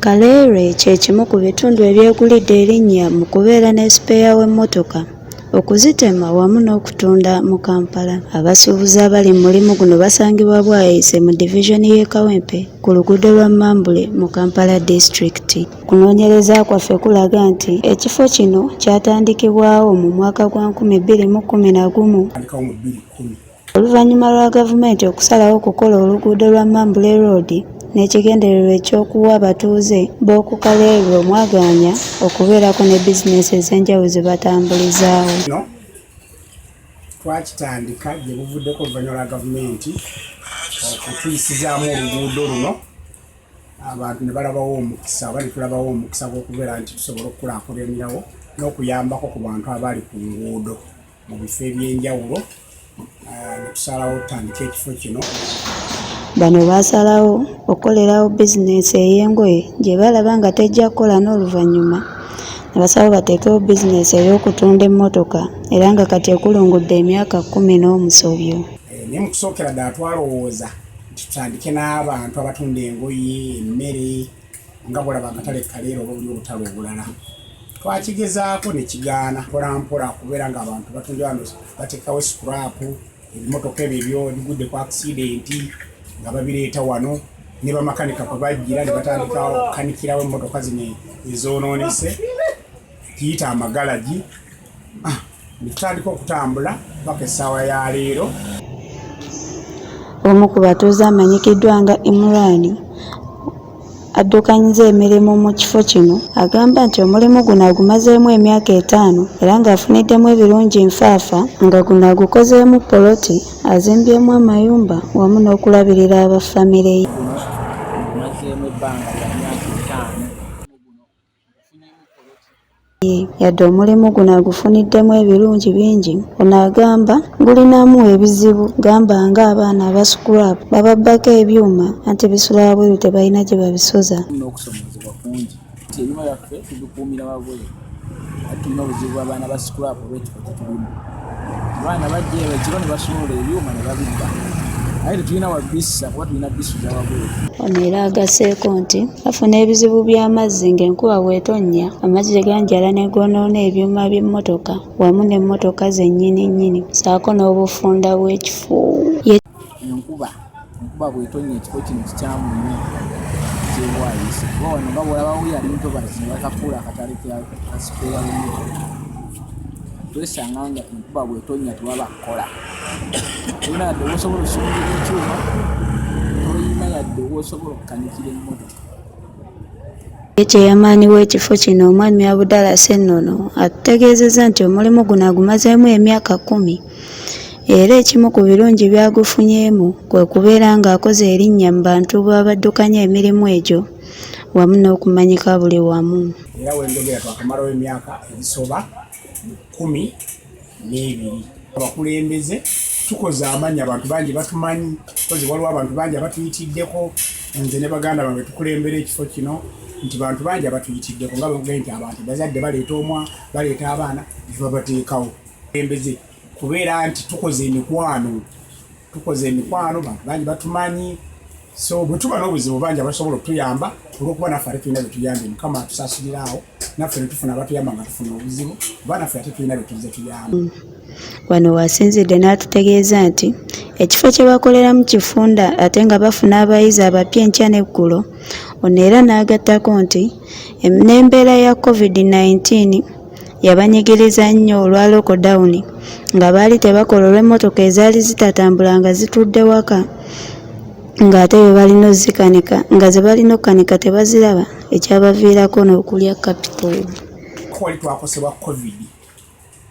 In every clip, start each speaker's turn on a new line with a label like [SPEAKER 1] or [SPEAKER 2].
[SPEAKER 1] Katale kye kimu ku bitundu ebyegulidde erinnya mu kubeera ne sipeeya w'emmotoka, okuzitema wamu n'okutunda mu Kampala. Abasuubuzi abali mu mulimu guno basangibwa Bwayise mu divizoni y'e Kawempe ku luguudo lwa Mambule mu Kampala disitulikiti. Kunoonyereza kwaffe kulaga nti ekifo kino kyatandikibwawo mu mwaka gwa 2011 oluvannyuma lwa gavumenti okusalawo okukola oluguudo lwa Mambule Road n'ekigendererwa eky'okuwa abatuuze b'oku Katale omwagaanya okubeerako ne bizinesi ez'enjawulo ze batambulizaawo.
[SPEAKER 2] Twakitandika gye buvuddeko oluvannyuma lwa gavumenti okutuyisizaamu oluguudo luno, abantu ne balabawo omukisa oba ne tulabawo omukisa gw'okubeera nti tusobola okukulaakulanirawo n'okuyambako ku bantu abali ku nguudo mu bifo eby'enjawulo. Ne tusalawo tutandika ekifo kino.
[SPEAKER 1] Bano baasalawo okukolerawo bizinesi ey'engoye gye balaba nga tejja kukola n'oluvannyuma ne basalawo bateekewo bizinesi ey'okutunda emmotoka era nga kati ekulungudde emyaka 10 n'omusobyo.
[SPEAKER 2] Naye mu kusookera ddala twalowooza nti tutandike n'abantu abatunda engoye, emmere, nga bw'olaba akatale kaleero oba buli obutale obulala. Twakigezaako ne kigaana mpola kubeera ng'abantu batunda wano bateekawo sikurapu, ebimotoka ebyo ebigudde ku akisidenti nga babireeta wano, ne bamakanika kwe bajjira ne batandika okukanikirawo emmotoka zino ezoonoonese, tuyita amagalagi. Ne tutandika okutambula paka essaawa ya leero.
[SPEAKER 1] Omu ku batuuze amanyikiddwa nga Imran addukanyiza emirimu mu kifo kino agamba nti omulimu guno agumazeemu emyaka 5 era ng'afuniddemu ebirungi nfaafa nga guno agukozeemu poloti, azimbyemu amayumba wamu n'okulabirira abafamire ye. Yadde omulimu guno agufuniddemu ebirungi bingi, ono agamba gulinamu ebizibu, gamba ng'abaana abasukulapu bababbako ebyuma anti bisula wabweru tebalina gye babisoza.
[SPEAKER 3] N'okusomozebwa kungi nti ebyuma byaffe tubikuumira wabweru, ate tulina obuzibu abaana ba sikulapu olw'ekifo kye tulimu. Abaana bajja ekiro ne basumulula ebyuma ne babibba, aye tetulina wabissa kuba tulina bbisu za wabweru.
[SPEAKER 1] Ono era agasseeko nti bafuna ebizibu by'amazzi ng'enkuba bw'etonnya, amazzi gye ganjala ne goonoona ebyuma by'emmotoka wamu n'emmotoka zennyini ssaako n'obufunda bw'ekifo.
[SPEAKER 3] Enkuba bw'etonnya ekifo kino kikyamu nnyo kyebwayise kuba wano nga bw'olabawo yali ntobazi ne bakafuula akatale ka sipeeya w'emmotoka. Twesanga nga enkuba bw'etonnya tewaba kukola. Tolina yadde owosobola okusumulula ekyuma, tolina yadde owosobola okukanikira emmotoka.
[SPEAKER 1] Kyeyamaani w'ekifo kino omwami Abudala Ssennono atutegeezezza nti omulimu guno agumazeemu emyaka 10 era ekimu ku birungi byagufunyeemu kwe kubeera ng'akoze erinnya mu bantu b'abaddukanya emirimu egyo wamu n'okumanyika buli wamu.
[SPEAKER 2] Era w'enjogera twakamalawo emyaka egisoba 12. Abakulembeze tukoze amannya, abantu bangi batumanyi, kozi waliwo abantu bangi abatuyitiddeko, nze ne baganda bange tukulembera ekifo kino nti bantu bangi abatuyitiddeko nga bwe nti abantu bazadde baleeta abaana ne babateekawo. Kulembeze kubeera nti tukoze emikwano, bantu bangi batumanyi, so bwe tuba n'obuzibu bangi abasobola okutuyamba olw'okuba naffe ate tulina bye tuyambye, Mukama atusasuliraawo, naffe ne tufuna abatuyamba nga tufuna obuzibu, kuba naffe ate tulina bye tuze tuyamba.
[SPEAKER 1] Wano wasinzidde n'atutegeeza nti ekifo kye bakoleramu kifunda ate nga bafuna abayizi abapya enkya n'eggulo. Ono era n'agattako nti n'embeera ya COVID-19 yabanyigiriza nnyo olwa lockdown nga baali tebakola olw'emmotoka ezaali zitatambula nga zitudde waka, ng'ate bwe balina ozikanika nga ze balina okukanika tebaziraba, ekyabaviirako n'okulya kapito.
[SPEAKER 2] Wali twakosebwa COVID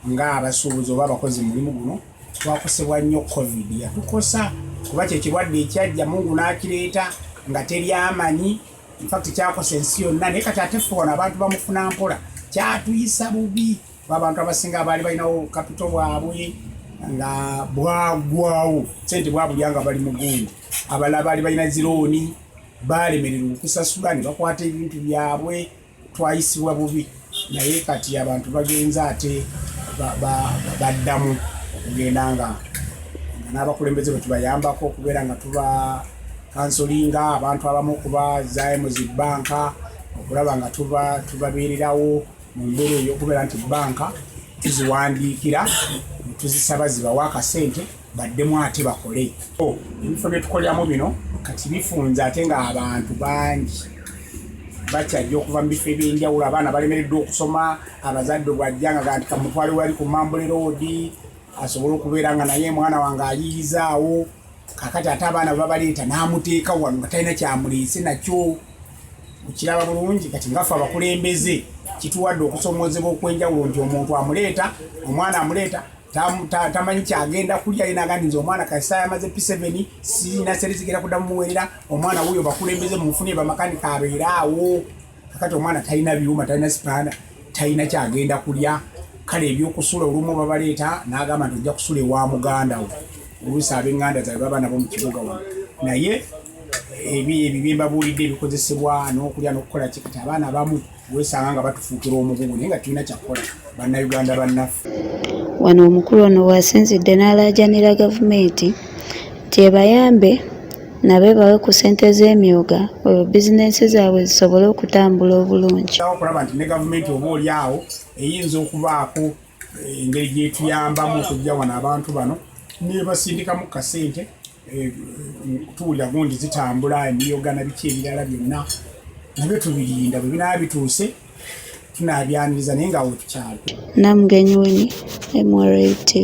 [SPEAKER 2] ng'abasuubuzi oba abakozi mu mulimu guno, twakosebwa nnyo COVID. Yatukosa kuba kye kirwadde ekyajja Mungu n'akireeta nga teri amanyi, in fact kyakosa ensi yonna, naye kati ate ffe wano abantu bamufuna mpola kyatuyisa bubi. Abantu abasinga baali balinawo kapito bwabwe nga bwagwawo, sente bwabulya nga bali mu gundi, abalala baali balina zirooni baalemererwa okusasula ne bakwata ebintu byabwe, twayisibwa bubi. Naye kati abantu bagenze ate baddamu okugenda nga n'abakulembeze bwe tubayambako okubeera nga tuba kansolinga abantu abamu kuba zaayo mu zibbanka olaba nga tubabeererawo mu mbeera ey'okubeera nti banka tuziwandiikira tuzisaba zibawa akasente baddemu ate bakole. Ebifo bye tukoleramu bino kati bifunze ate nga abantu bangi bakyajja okuva mu bifo ebyenjawulo. Abaana balemereddwa okusoma, abazadde bwajjanga nti kamutwale wali ku Mambule road asobole okubeera nga naye mwana wange ayiyizaawo. Kakati ate abaana babaleeta n'amuteeka wano nga talina kyamuleese nakyo. Okiraba bulungi kati ngaffe abakulembeze kituwadde okusomoozebwa okw'enjawulo nti omuntu amuleeta, omwana amuleeta tamanyi kyagenda kulya yina agandi nze omwana kasita yamaze P7 sirina sente zigenda kuddamu muweerera. Omwana wuyo bakulembeze mumufunire bamakanika abeeraawo. Kakati omwana talina byuma, talina sipaana, talina kyagenda kulya. Kale ebyokusula olumu babaleeta n'agamba nti ojja kusula ewa muganda wo. Oluusi ab'enganda zaabwe baba nabo mu kibuga wano. Naye ebyo mbabuulidde ebikozesebwa n'okulya n'okukola ki kati abaana abamu weesanga nga batufuukira omugugu naye nga tulina kyakukola bannayuganda bannaffe.
[SPEAKER 1] Wano omukulu ono wasinzidde n'alaajanira gavumenti nti ebayambe nabe bawe ku ssente z'emyoga olwo bizinensi zaabwe zisobole okutambula obulungi.
[SPEAKER 2] Okulaba nti ne gavumenti oba oli awo eyinza okubaako engeri gyetuyambamu okujja wano abantu bano nebasindikamu kasente tuwulira gundi zitambula emyoga na biki ebirala byonna nabyo tubirinda bwe binaaba bituuse tunabyaniriza naye nga awo tukyalo.
[SPEAKER 1] Namugenyi Winnie, MRA TV.